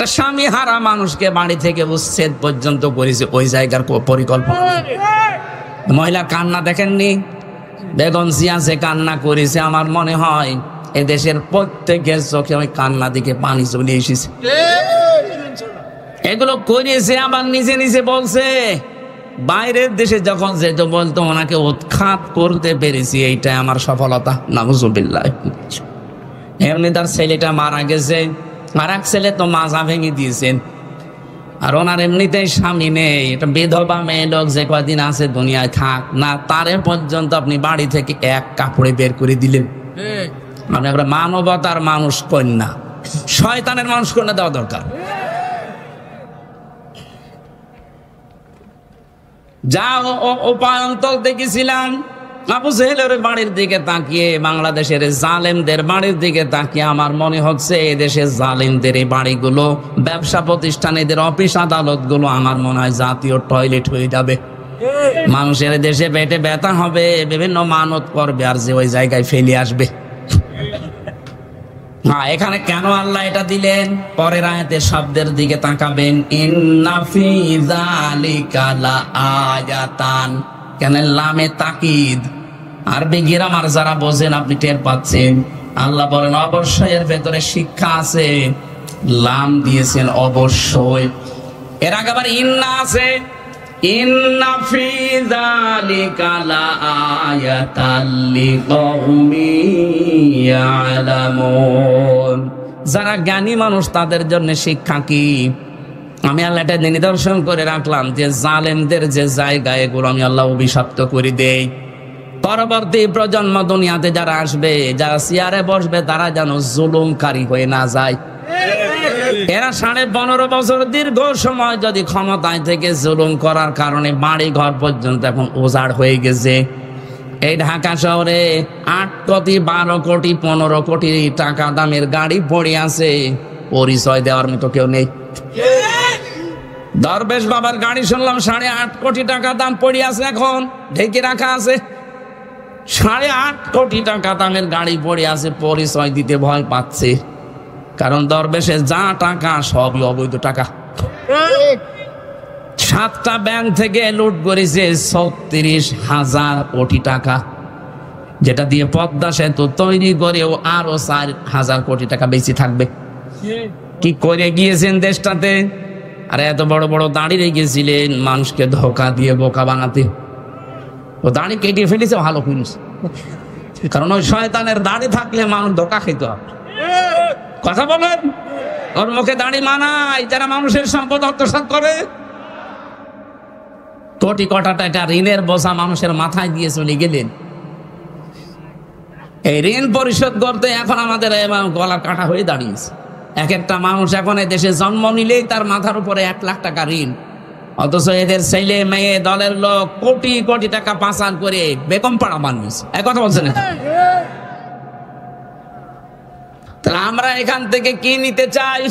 একটা স্বামী হারা মানুষকে বাড়ি থেকে উচ্ছেদ পর্যন্ত করেছে ওই জায়গার পরিকল্পনা। মহিলা কান্না দেখেননি? বেগম জিয়া যে কান্না করেছে, আমার মনে হয় এদেশের প্রত্যেকের চোখে ওই কান্না দিকে পানি চলে এসেছে। এগুলো করেছে আবার নিজে নিজে বলছে। বাইরের দেশে যখন যেত বলতো ওনাকে উৎখাত করতে পেরেছি, এইটা আমার সফলতা। নাউজুবিল্লাহ। এমনি তার ছেলেটা মারা গেছে, আর এক ছেলে তো মাজা ভেঙে দিয়েছেন। আর ওনার এমনিতেই স্বামী নেই, এটা বিধবা মেয়ে লোক, যে কদিন আছে দুনিয়ায় থাক না, তারে পর্যন্ত আপনি বাড়ি থেকে এক কাপড়ে বের করে দিলেন। মানে মানবতার মানুষ কন্যা, শয়তানের মানুষ কন্যা দেওয়া দরকার। যা উপায়ন্তর দেখেছিলাম আবু জেহেলের বাড়ির দিকে তাকিয়ে, বাংলাদেশের জালেমদের বাড়ির দিকে তাকিয়ে আমার মনে হচ্ছে এদেশের জালেমদের এই বাড়িগুলো, ব্যবসা প্রতিষ্ঠান, এদের অফিস আদালত গুলো আমার মনে হয় জাতীয় টয়লেট হয়ে যাবে। মানুষের দেশে পেটে ব্যথা হবে, বিভিন্ন মানত করবে, আর যে ওই জায়গায় ফেলে আসবে। হ্যাঁ, এখানে কেন আল্লাহ এটা দিলেন? পরের আয়াতের শব্দের দিকে তাকাবেন, ইন্না ফি যালিকা লাআয়াতান। কেন লামে তাকিদ? আরবি গ্রামার যারা বোঝেন আপনি টের পাচ্ছেন। আল্লাহ বলেন অবশ্যই এর ভেতরে শিক্ষা আছে। লাম দিয়েছেন অবশ্যই, এর আগে আবার ইন্না আছে। ইন্না ফি যালিকা লাআয়াতান লিকাউমিন ইয়ালামুন। যারা জ্ঞানী মানুষ তাদের জন্য শিক্ষা কি? আমি আল্লাহ এটা নিদর্শন করে রাখলাম যে জালেমদের যে জায়গা, এগুলো আমি আল্লাহ অভিশপ্ত করে দেই। পরবর্তী প্রজন্ম দুনিয়াতে যারা আসবে, যারা চেয়ারে বসবে, তারা যেন জুলুমকারী হয়ে না যায়। এরা 15.5 বছর দীর্ঘ সময় যদি ক্ষমতায় থেকে জুলুম করার কারণে বাড়ি ঘর পর্যন্ত এখন উজাড় হয়ে গেছে। এই ঢাকা শহরে 8 কোটি 12 কোটি 15 কোটি টাকা দামের গাড়ি পড়ে আছে, পরিচয় দেওয়ার মতো কেউ নেই। দরবেশ বাবার গাড়ি শুনলাম 8.5 কোটি টাকা দাম পড়ে আছে, এখন ঢেকে রাখা আছে। 8.5 কোটি টাকা দামের গাড়ি পড়ে আছে, পরিচয় দিতে ভয় পাচ্ছে। কারণ দরবেশের যা টাকা সবই অবৈধ টাকা। 7টা ব্যাংক থেকে লুট করেছে 36,000 কোটি টাকা, যেটা দিয়ে পদ্মা সেতু তৈরি করেও আরো 4,000 কোটি টাকা বেশি থাকবে। কি করে গিয়েছেন দেশটাতে? আর এত বড় বড় দাড়ি রেখেছিলেন মানুষকে ধোকা দিয়ে বোকা বানাতে। ও দাড়ি কেটে ফেলেছে ভালো করেছে, কারণ ওই শয়তানের দাড়ি থাকলে মানুষ ধোকা খেতে হবে। কথা বলেন, ওর মুখে দাড়ি মানায় যারা মানুষের সম্পদ আত্মসাৎ করে। কোটি কটাটা এটা ঋণের বোঝা মানুষের মাথায় দিয়ে চলে গেলেন। এই ঋণ পরিশোধ করতে এখন আমাদের গলা কাটা হয়ে দাঁড়িয়েছে। এক একটা মানুষ এখন এই দেশে জন্ম নিলেই তার মাথার উপরে 1 লাখ টাকা ঋণ, অথচ এদের ছেলে মেয়ে দলের লোক কোটি কোটি টাকা পাচার করে বেগম পাড়া বানিয়েছে। এক কথা বলছেন, তাহলে আমরা এখান থেকে কি নিতে চাই?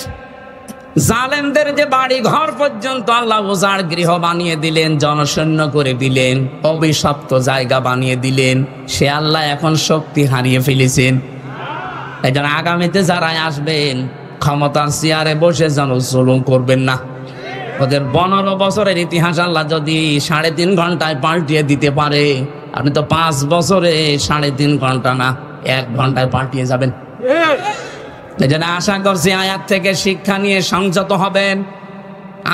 জালেমদের যে বাড়ি ঘর পর্যন্ত আল্লাহ উজাড় গৃহ বানিয়ে দিলেন, জনশূন্য করে দিলেন, অভিশপ্ত জায়গা বানিয়ে দিলেন, সে আল্লাহ এখন শক্তি হারিয়ে ফেলেছেন। এই জন্য আগামীতে যারা আসবেন ক্ষমতার চেয়ারে বসে যেন জুলুম করবেন না। ওদের 15 বছরের ইতিহাস আল্লাহ যদি 3.5 ঘন্টায় পাল্টিয়ে দিতে পারে, আপনি তো 5 বছরে 3.5 ঘন্টা না 1 ঘন্টায় পাল্টিয়ে যাবেন। এই জন্য আশা করছি আয়াত থেকে শিক্ষা নিয়ে সংযত হবেন।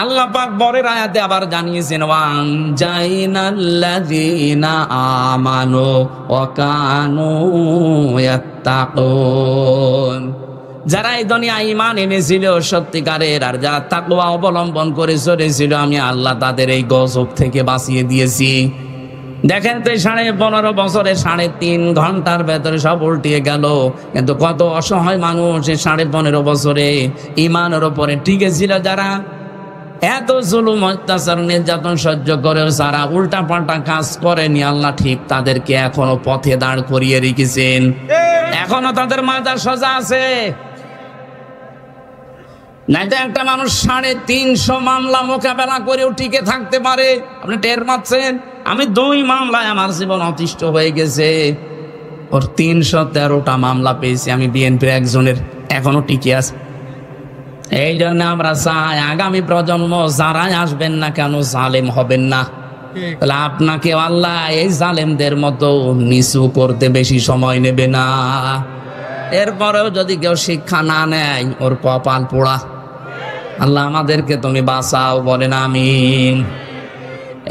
আল্লাহ পাক পরের আয়াতে আবার জানিয়েছেন, ওয়ানজাইনাল্লাযীনা আমানু ওয়া কানু ইয়াত্তাকুন। যারা এই দুনিয়ায় ঈমান এনেছিল সত্যিকারের, আর যারা তাকওয়া অবলম্বন করে চলেছিল, আমি আল্লাহ তাদের এই গজব থেকে বাঁচিয়ে দিয়েছি। দেখেন তো 15.5 বছরে 3.5 ঘন্টার ভেতরে সব উল্টিয়ে গেল। কিন্তু কত অসহায় মানুষ 15.5 বছরে ঈমানের উপরে টিকে ছিল, যারা এত জুলুম অত্যাচার নির্যাতন সহ্য করেও যারা উল্টা পাল্টা কাজ করেনি, আল্লাহ ঠিক তাদেরকে এখনো পথে দাঁড় করিয়ে রেখেছেন। এখনো তাদের মাথা সোজা আছে। নাইতো একটা মানুষ 350 মামলা মোকাবেলা করেও টিকে থাকতে পারে, আপনি টের পাচ্ছেন? আমি 2 মামলায় আমার জীবন অতিষ্ঠ হয়ে গেছে। ওর 313টা মামলা পেয়েছি, আমি বিএনপির একজনের, এখনো টিকে আছে। এই জন্য আমরা চাই আগামী প্রজন্ম যারাই আসবেন না কেন জালেম হবেন না। তাহলে আপনাকে আল্লাহ এই জালেমদের মতো নিচু করতে বেশি সময় নেবে না। এরপরেও যদি কেউ শিক্ষা না নেয় ওর কপাল পোড়া। আল্লাহ আমাদেরকে তুমি বাঁচাও, বলেন আমিন।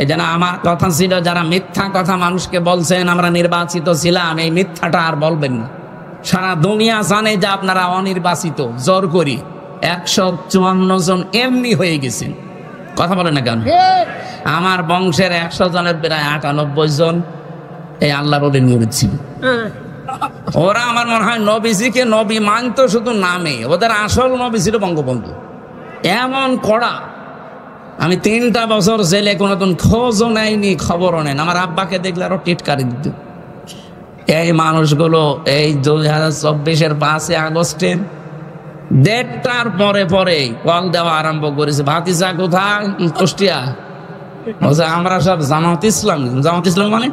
এই জন্য আমার কথা ছিল, যারা মিথ্যা কথা মানুষকে বলছেন আমরা নির্বাচিত ছিলাম, এই মিথ্যাটা আর বলবেন না। সারা দুনিয়া জানে যে আপনারা অনির্বাচিত, জোর করি 154 জন এমনি হয়ে গেছেন। কথা বলেন না কেন? আমার বংশের 100 জনের প্রায় 98 জন এই আল্লাহর ওলি নবী ছিল। ওরা আমার মনে হয় নবীজিকে নবী মানতো শুধু নামে, ওদের আসল নবী ছিল বঙ্গবন্ধু। এমন কড়া, আমি 3টা বছর জেলে কোনোদিন খোঁজও নেয়নি, খবরও নেন। আমার আব্বাকে দেখলে আরো টিটকারি দিত। এই মানুষগুলো এই 2024-এর 5 আগস্টের 1:30টার পরে পরে কল দেওয়া আরম্ভ করেছে। ভাতিজা কোথায়? কুষ্টিয়া। বলছে আমরা সব জামাত ইসলাম। জামাত ইসলাম মানে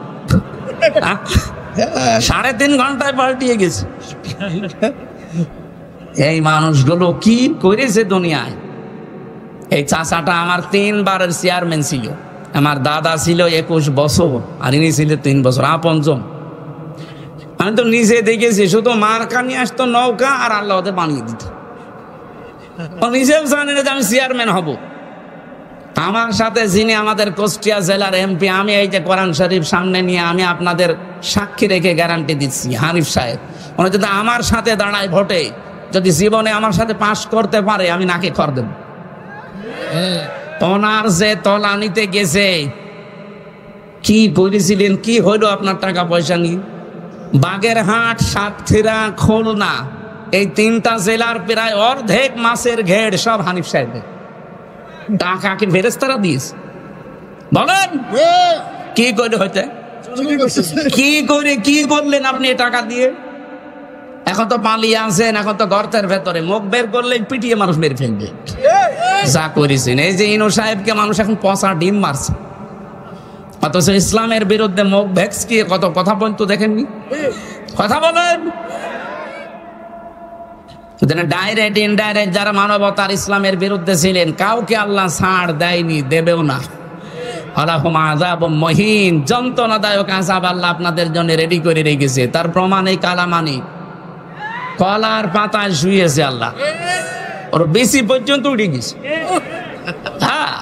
3.5 ঘন্টায় পাল্টিয়ে গেছে। এই মানুষগুলো কি করেছে দুনিয়ায়। এই চাচাটা আমার 3 বারের চেয়ারম্যান ছিল। আমার দাদা ছিল 21 বছর আর ইনি ছিল 3 বছর, আপনজন। আমি তো নিজে দেখেছি, শুধু মার্কা নিয়ে আসতো নৌকা আর আল্লাহ ওদের বানিয়ে দিত। ও নিজেও জানে না যে আমি চেয়ারম্যান হব। আমার সাথে যিনি আমাদের কুষ্টিয়া জেলার এমপি, আমি এই যে কোরআন শরীফ সামনে নিয়ে আমি আপনাদের সাক্ষী রেখে গ্যারান্টি দিচ্ছি, হানিফ সাহেব, উনি যদি আমার সাথে দাঁড়ায় ভোটে, যদি জীবনে আমার সাথে পাশ করতে পারে, আমি নাকে খড় দেব। ওনার যে তলানিতে গেছে, কি করেছিলেন, কি হইল আপনার টাকা পয়সা নিয়ে? বাগেরহাট, সাতক্ষীরা, খুলনা, এই 3টা জেলার প্রায় অর্ধেক মাছের ঘেড় সব হানিফ সাহেবের টাকা কি ফেরেশতারা দিয়েছে? বলেন কি করে হইতে, কি করে কি করলেন আপনি টাকা দিয়ে? এখন তো পালিয়ে আছেন, এখন তো গর্তের ভেতরে, মুখ বের করলে পিটিয়ে মানুষ মেরে ফেলবে। যা করেছেন, এই যে ইনু সাহেবকে মানুষ এখন পচা ডিম মারছে, অথচ ইসলামের বিরুদ্ধে মুখ ভেক্সকিয়ে কত কথা বলতো দেখেননি? কথা বলেন। ডাইরেক্ট ইনডাইরেক্ট যারা মানবতার ইসলামের বিরুদ্ধে ছিলেন, কাউকে আল্লাহ ছাড় দেয়নি, দেবেও না। আলাহুম আযাবুম মুহিন, যন্ত্রণাদায়ক আযাব আল্লাহ আপনাদের জন্য রেডি করে রেখেছে। তার প্রমাণ এই কালামানি কলার পাতায় শুয়েছে আল্লাহ, ওর বেশি পর্যন্ত উঠে গেছে। হ্যাঁ,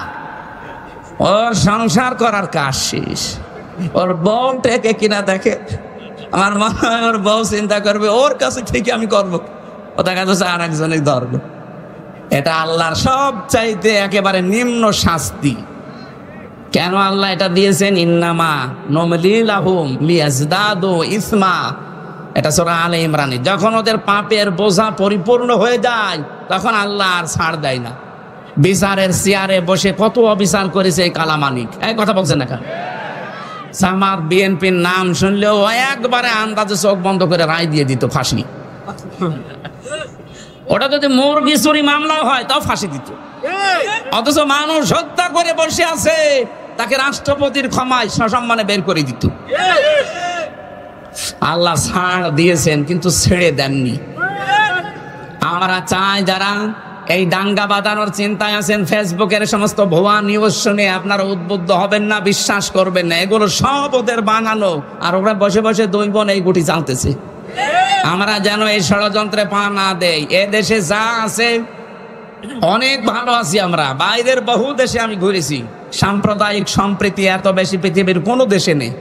ওর সংসার করার কাজ শেষ। ওর বউ টেকে কিনা দেখে, আমার মনে হয় ওর বউ চিন্তা করবে ওর কাছে থেকে আমি করবো, ও দেখা যাচ্ছে আর একজনে ধরবে। এটা আল্লাহর সব চাইতে একেবারে নিম্ন শাস্তি। কেন আল্লাহ এটা দিয়েছেন? ইন্নামা নুমলি লাহুম লিয়াজদাদু ইসমা, এটা সূরা আলে ইমরানে। যখন ওদের পাপের বোঝা পরিপূর্ণ হয়ে যায়, তখন আল্লাহ আর ছাড় দেয় না। বিচারের চেয়ারে বসে কত অবিচার করেছে এই কালামানিক, এই কথা বলছেন না কেন? জামাত বিএনপির নাম শুনলেও একবারে আন্দাজে চোখ বন্ধ করে রায় দিয়ে দিত ফাঁসি। ওটা যদি মুরগি চুরি মামলা হয় তাও ফাঁসি দিত। অথচ মানুষ হত্যা করে বসে আছে, তাকে রাষ্ট্রপতির ক্ষমায় সসম্মানে বের করে দিত। আল্লাহ ছাড় দিয়েছেন কিন্তু ছেড়ে দেননি। আমরা চাই যারা এই দাঙ্গা বাঁধানোর চিন্তায় আছেন, ফেসবুকের সমস্ত ভুয়া নিউজ শুনে আপনারা উদ্বুদ্ধ হবেন না, বিশ্বাস করবেন না। এগুলো সব ওদের বানানো, আর ওরা বসে বসে 2 বোন এই গুটি চালতেছে। আমরা যেন এই ষড়যন্ত্রে পা না দেই। এ দেশে যা আছে অনেক ভালো আছি আমরা, বাইরের বহু দেশে আমি ঘুরেছি, সাম্প্রদায়িক সম্প্রীতি এত বেশি পৃথিবীর কোনো দেশে নেই।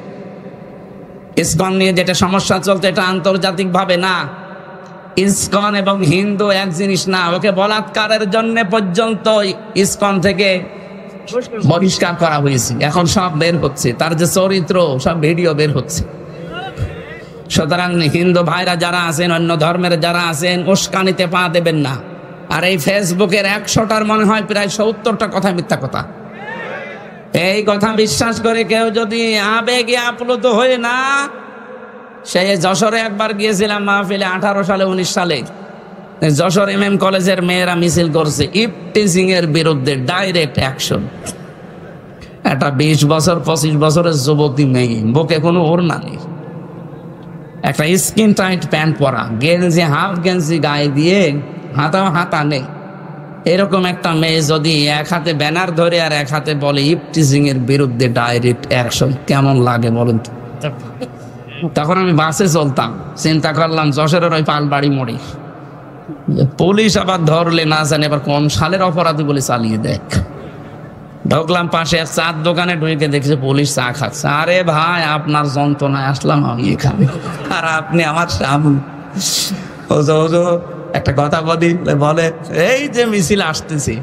ইসকন নিয়ে যেটা সমস্যা চলছে, এটা আন্তর্জাতিক ভাবে না। ইসকন এবং হিন্দু এক জিনিস না। ওকে বলাৎকারের জন্য পর্যন্ত ইসকন থেকে বহিষ্কার করা হয়েছে। এখন সব বের হচ্ছে, তার যে চরিত্র সব ভিডিও বের হচ্ছে। সুতরাং হিন্দু ভাইরা যারা আছেন, অন্য ধর্মের যারা আছেন, উস্কানিতে পা দেবেন না। আর এই ফেসবুকের 100টার মনে হয় প্রায় 70টা কথা মিথ্যা কথা। এই কথা বিশ্বাস করে কেউ যদি আবেগে আপ্লুত হয়ে না, সেই যশোরে একবার গিয়েছিলাম মাহফিলে, 18 সালে 19 সালে যশোর MM কলেজের মেয়েরা মিছিল করছে ইফটিজিং এর বিরুদ্ধে, ডাইরেক্ট অ্যাকশন। একটা 20 বছর 25 বছরের যুবতী মেয়ে, বুকে কোনো ওড়না নেই, একটা স্কিন টাইট প্যান্ট পরা, গেঞ্জি হাফ গেঞ্জি গায়ে দিয়ে, হাতা নেই, এরকম একটা মেয়ে যদি এক হাতে ব্যানার ধরে আর এক হাতে বলে ইফটিজিং এর বিরুদ্ধে ডাইরেক্ট অ্যাকশন, কেমন লাগে বলুন তো? তখন আমি বাসে চলতাম, চিন্তা করলাম যশোরের ওই পালবাড়ি মোড়ে পুলিশ আবার ধরলে না জানে এবার কোন সালের অপরাধী বলে চালিয়ে দেখ। ঢুকলাম পাশে এক চার দোকানে, ঢুকে দেখছে পুলিশ চা খাচ্ছে। আরে ভাই, আপনার যন্ত্রণায় আসলাম আমি এখানে, আর আপনি আমার সামনে। একটা কথা বলে, এই যে মিছিল আসতেছি,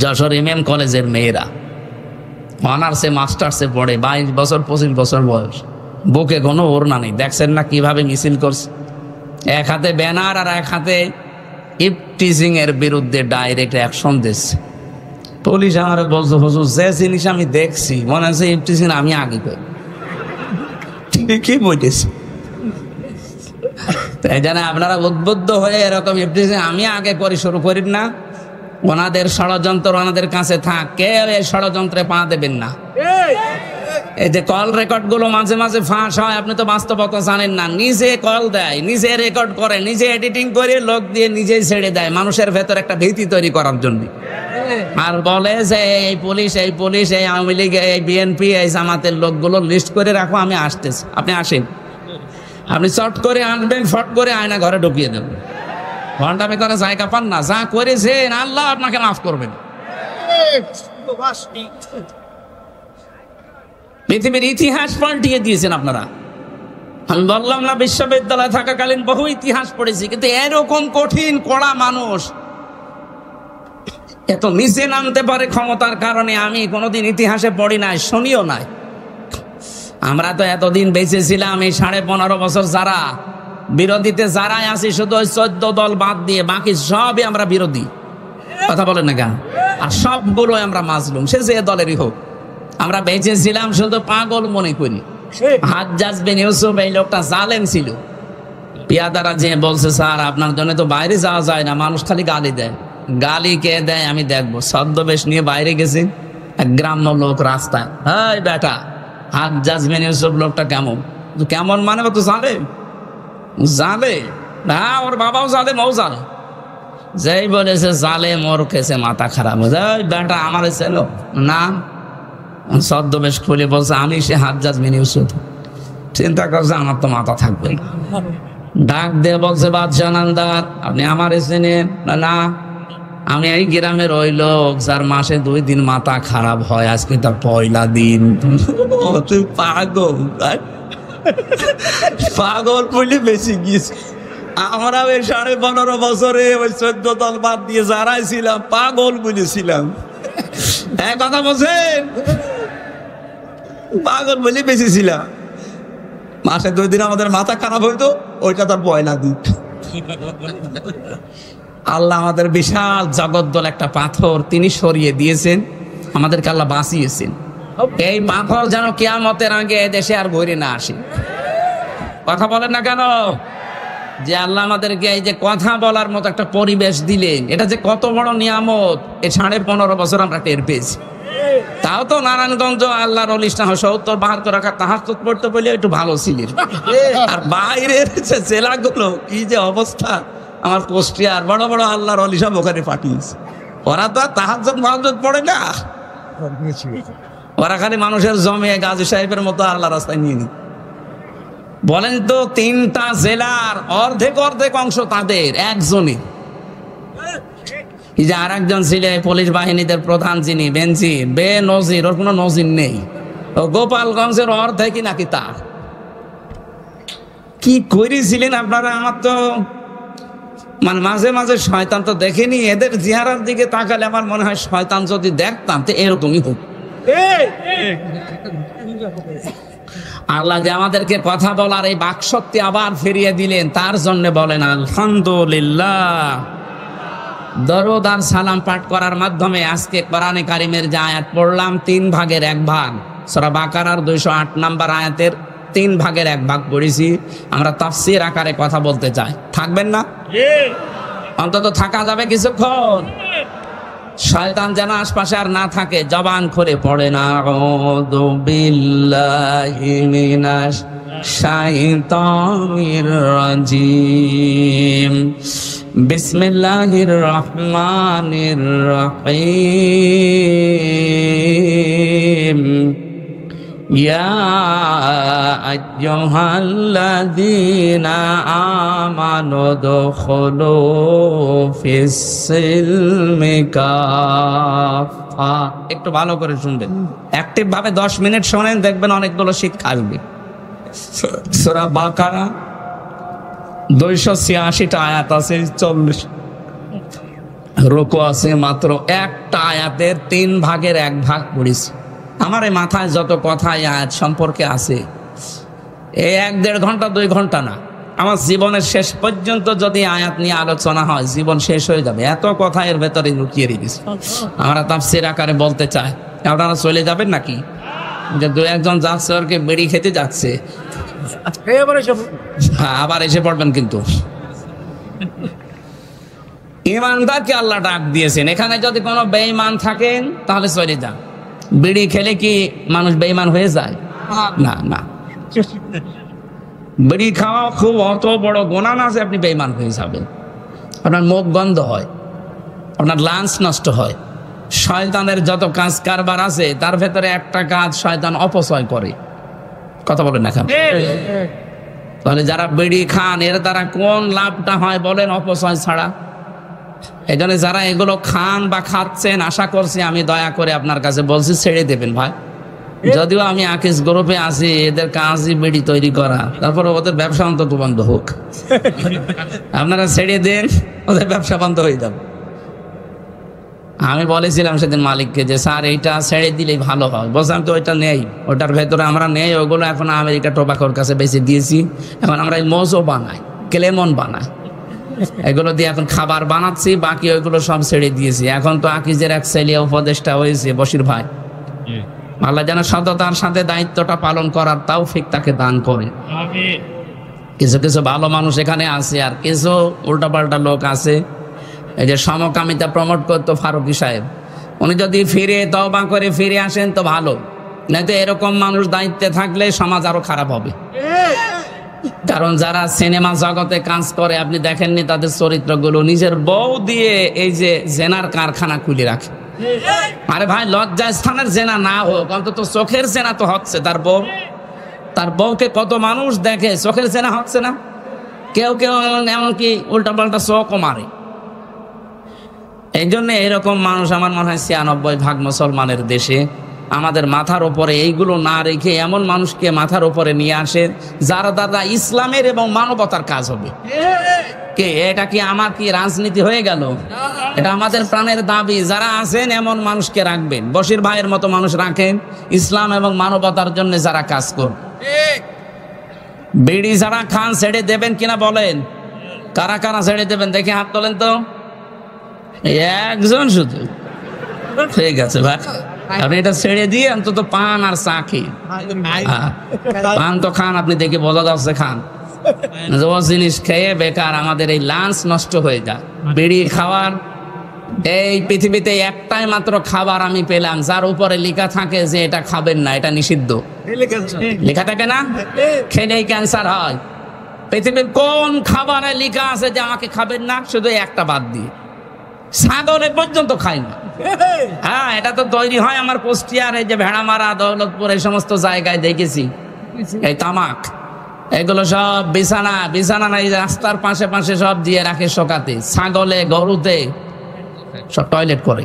যশোর MM কলেজের মেয়েরা অনার্সে মাস্টার্সে পড়ে, 22 বছর 25 বছর বয়স, বুকে কোনো ওড়না নেই, দেখছেন না কিভাবে মিছিল করছে? এক হাতে ব্যানার আর এক হাতে ইফটিজিং এর বিরুদ্ধে ডাইরেক্ট অ্যাকশন দিচ্ছে। পুলিশ আমার বলছে, হুজুর যে জিনিস আমি দেখছি মনে হচ্ছে ইফটিজিং আমি আগে করি। ঠিকই বলতেছি, তাই জানে আপনারা উদ্বুদ্ধ হয়ে এরকম ইফটিজিং আমি আগে করি শুরু করেন না। ওনাদের ষড়যন্ত্র ওনাদের কাছে থাক, কেউ এই ষড়যন্ত্রে পা দেবেন না। এই যে কল রেকর্ড গুলো মাঝে মাঝে ফাঁস হয়, আপনি তো বাস্তবতা জানেন না। নিজে কল দেয়, নিজে রেকর্ড করে, নিজে এডিটিং করে, লোক দিয়ে নিজেই ছেড়ে দেয় মানুষের ভেতর একটা ভীতি তৈরি করার জন্য। আর বলে যে এই পুলিশ এই আওয়ামী লীগ, এই BNP, এই জামাতের লোকগুলো লিস্ট করে রাখো, আমি আসতেছি, আপনি আসেন। আপনি চট করে আসবেন, ফট করে আয়না ঘরে ঢুকিয়ে দেবেন, ঘন্টামে করে জায়গা পান না। যা করেছেন আল্লাহ আপনাকে মাফ করবেন। পৃথিবীর ইতিহাস পাল্টিয়ে দিয়েছেন আপনারা। আমি বললাম না, বিশ্ববিদ্যালয়ে থাকাকালীন বহু ইতিহাস পড়েছি, কিন্তু এরকম কঠিন কড়া মানুষ এত নিচে নামতে পারে ক্ষমতার কারণে আমি কোনোদিন ইতিহাসে পড়ি নাই, শুনিও নাই। আমরা তো এতদিন বেঁচে ছিলাম, এই 15.5 বছর যারা বিরোধীতে যারাই আছি, শুধু ওই 14 দল বাদ দিয়ে বাকি সবই আমরা বিরোধী। কথা বলেন না কেন? আর সবগুলো আমরা মাজলুম, সে যে দলেরই হোক। আমরা বেঁচে ছিলাম শুধু পাগল মনে করি। হাজ্জাজ বিন ইউসুফ এই লোকটা জালেম ছিল। পিয়াদারা যে বলছে, স্যার আপনার জন্য তো বাইরে যাওয়া যায় না, মানুষ খালি গালি দেয়। গালি কে দেয় আমি দেখবো। ছদ্মবেশ নিয়ে বাইরে গেছে, এক গ্রাম্য লোক রাস্তায়, এই বেটা হাজ্জাজ বিন ইউসুফ লোকটা কেমন? কেমন মানে ও তো জালে না, ওর বাবাও জালে, মও জালে। যেই বলেছে জালেম, ওর কেসে মাথা খারাপ। বেটা আমার ছিল না, ছদ্মবেশ খুলে বলছে আমি সে হাজ্জাজ বিন ইউসুফ। চিন্তা করছে আমার তো মাথা থাকবে না। ডাক দিয়ে বলছে, বাদশাহ নামদার, আপনি আমার চেনেন না? আমি এই গ্রামের ওই লোক যার মাসে 2 দিন মাথা খারাপ হয়, আজকে তার পয়লা দিন। তুই পাগল বলে বেশি গিয়েছে। আমরা ওই 15.5 বছরে ওই 14 দল বাদ দিয়ে যারাই ছিলাম পাগল বলেছিলাম। এক কথা বলছেন, পাগল বলে বেশি ছিলাম। মাসে 2 দিন আমাদের মাথা খারাপ হইতো, ওইটা তার পয়লা দিন। আল্লাহ আমাদের বিশাল জগদ্দল একটা পাথর তিনি সরিয়ে দিয়েছেন, আমাদেরকে আল্লাহ বাঁচিয়েছেন। এই পাথর যেন কিয়ামতের আগে দেশে আর ঘুরে না আসে। কথা বলেন না কেন? যে আল্লাহ আমাদেরকে এই যে কথা বলার মতো একটা পরিবেশ দিলেন, এটা যে কত বড় নিয়ামত, এই 15.5 বছর আমরা টের পেয়েছি। তাও তো নারায়ণগঞ্জ আল্লাহর অলিষ্ঠা 70-72 রাকাত তাহাজ্জুদ পড়তে বলে একটু ভালো ছিলেন। আর বাইরের যে জেলাগুলো কি যে অবস্থা, আমার কুষ্টিয়ার বড় বড় আল্লাহর অলি সব ওখানে পাঠিয়েছে। ওরা তো আর তাহাজ্জুদ পড়ে না, ওরা খালি মানুষের জমিয়ে গাজী সাহেবের মতো আল্লাহ রাস্তায় নিয়ে নি। বলেন তো, 3টা জেলার অর্ধেক অংশ তাদের একজনই। এই যে আর একজন ছিলেন পুলিশ বাহিনীদের প্রধান, যিনি বেনজির, ওর কোনো নজির নেই। ও গোপালগঞ্জের অর্ধেকই নাকি তার। কি করেছিলেন আপনারা? আমার তো মানে মাঝে মাঝে শয়তান তো দেখেনি, এদের চেহারার দিকে তাকালে আমার মনে হয় শয়তান যদি দেখতাম তো এরকমই হোক। আল্লাহ যে আমাদেরকে কথা বলার এই বাকশক্তি আবার ফিরিয়ে দিলেন, তার জন্য বলেন আলহামদুলিল্লাহ। দরুদ আর সালাম পাঠ করার মাধ্যমে আজকে কোরআনে কারিমের যে আয়াত পড়লাম, 3 ভাগের 1 ভাগ, সূরা বাকারার 208 নম্বর আয়াতের 3 ভাগের 1 ভাগ পড়েছি। আমরা তাফসীর আকারে কথা বলতে চাই, থাকবেন না? অন্তত থাকা যাবে কিছুক্ষণ। শয়তান যেন আশপাশে আর না থাকে, জবান খুলে পড়ে না আউযু বিল্লাহি মিনাশ শাইতানির রাজিম। বিসমিল্লাহির রহমানির রহিম। ইয়া আইয়ুহাল্লাযীনা আমানু দুখুলু ফিস-সিলমি কাফা। একটু ভালো করে শুনবেন, অ্যাক্টিভ ভাবে 10 মিনিট শোনেন, দেখবেন অনেকগুলো শিক্ষা আসবে। সূরা বাকারা 286টা আয়াত আছে, 40 রুকু আছে, মাত্র একটা আয়াতের 3 ভাগের 1 ভাগ পড়েছি। আমার এই মাথায় যত কথা এই আয়াত সম্পর্কে আছে, এই 1-1.5 ঘন্টা 2 ঘন্টা না, আমার জীবনের শেষ পর্যন্ত যদি আয়াত নিয়ে আলোচনা হয় জীবন শেষ হয়ে যাবে, এত কথা এর ভেতরে লুকিয়ে রেখেছে। আমরা তাফসীর আকারে বলতে চাই, আপনারা চলে যাবেন নাকি? যে 2-1 যাচ্ছে আর কি বেড়ি খেতে যাচ্ছে, হ্যাঁ আবার এসে পড়বেন কিন্তু। ইমানদারকে আল্লাহ ডাক দিয়েছেন, এখানে যদি কোনো বেঈমান থাকেন তাহলে চলে যান। বিড়ি খেলে কি মানুষ বেঈমান হয়ে যায়? না না, বিড়ি খাওয়া খুব অত বড় গুনাহ না যে আপনি বেঈমান হয়ে যাবেন। আপনার মুখ গন্ধ হয়, আপনার লাঞ্চ নষ্ট হয়। শয়তানের যত কাজ কারবার আছে তার ভেতরে একটা কাজ শয়তান অপচয় করে। কথা বলেন না কেন? তাহলে যারা বিড়ি খান এর দ্বারা কোন লাভটা হয় বলেন অপচয় ছাড়া? এই জন্য যারা এগুলো খান বা খাচ্ছেন, আশা করছি আমি দয়া করে আপনার কাছে বলছি ছেড়ে দেবেন ভাই। যদিও আমি আকিস গ্রুপে আছি, এদের কাজই বিড়ি তৈরি করা, তারপরে ওদের ব্যবসা অন্তত বন্ধ হোক। আপনারা ছেড়ে দেন, ওদের ব্যবসা বন্ধ হয়ে যাবে। আমি বলেছিলাম সেদিন মালিককে যে স্যার এইটা ছেড়ে দিলেই ভালো হয়। বলছিলাম তো ওইটা নেই, ওটার ভেতরে আমরা নেই, ওগুলো এখন আমেরিকা টোবাকোর কাছে বেঁচে দিয়েছি। এখন আমরা এই মোজো বানাই, ক্লেমন বানাই, এগুলো দিয়ে এখন খাবার বানাচ্ছি, বাকি ওইগুলো সব ছেড়ে দিয়েছি। এখন তো আকিজের এক ছেলে উপদেষ্টা হয়েছে বশির ভাই, আল্লাহ যেন সততার সাথে দায়িত্বটা পালন করার তৌফিক তাকে দান করে। কিছু কিছু ভালো মানুষ এখানে আছে, আর কিছু উল্টাপাল্টা লোক আছে। এই যে সমকামিতা প্রমোট করতো ফারুকী সাহেব, উনি যদি ফিরে তওবা করে ফিরে আসেন তো ভালো, নয়তো এরকম মানুষ দায়িত্বে থাকলে সমাজ আরো খারাপ হবে। কারণ যারা সিনেমা জগতে কাজ করে আপনি দেখেননি তাদের চরিত্রগুলো, নিজের বউ দিয়ে এই যে জেনার কারখানা খুলে রাখে। আরে ভাই, লজ্জা স্থানের জেনা না হোক, অন্তত চোখের জেনা তো হচ্ছে। তার বউকে কত মানুষ দেখে, চোখের জেনা হচ্ছে না? কেউ কেউ এমনকি উল্টা পাল্টা চোখও মারে। এই জন্য এরকম মানুষ আমার মনে হয় ৯৬% মুসলমানের দেশে। আমাদের মাথার উপরে এইগুলো না রেখে এমন মানুষকে মাথার উপরে নিয়ে আসে যার দ্বারা ইসলামের এবং মানবতার কাজ হবে। কে এটা কি আমার কি রাজনীতি হয়ে গেল? এটা আমাদের প্রাণের দাবি। যারা আছেন এমন মানুষকে রাখবেন, বশির ভাইয়ের মতো মানুষ রাখেন, ইসলাম এবং মানবতার জন্য যারা কাজ করবে। বিড়ি যারা খান ছেড়ে দেবেন কিনা বলেন? কারা কারা ছেড়ে দেবেন দেখে হাত তোলেন তো। একজন শুধু, ঠিক আছে ভাই, আপনি এটা ছেড়ে দিয়ে অন্তত পান আর চা খেয়ে, পান তো খান, আপনি দেখে বোঝা যাচ্ছে খান। জিনিস খেয়ে বেকার আমাদের এই লাঞ্চ নষ্ট হয়ে যায়। বিড়ি খাওয়ার এই পৃথিবীতে একটাই মাত্র খাবার আমি পেলাম যার উপরে লেখা থাকে যে এটা খাবেন না, এটা নিষিদ্ধ। লেখা থাকে না? খেলেই ক্যান্সার হয়। পৃথিবীর কোন খাবারে লেখা আছে যে আমাকে খাবেন না? শুধু একটা বাদ দিয়ে, ছাগলে পর্যন্ত খাই না। হ্যাঁ, এটা তো তৈরি হয় আমার কুষ্টিয়ার এই যে ভেড়ামারা, দৌলতপুর, এই সমস্ত জায়গায় দেখেছি। এই তামাক এগুলো সব বিছানা নাই, রাস্তার পাশে পাশে সব দিয়ে রাখে শোকাতে। ছাগলে গরুতে সব টয়লেট করে।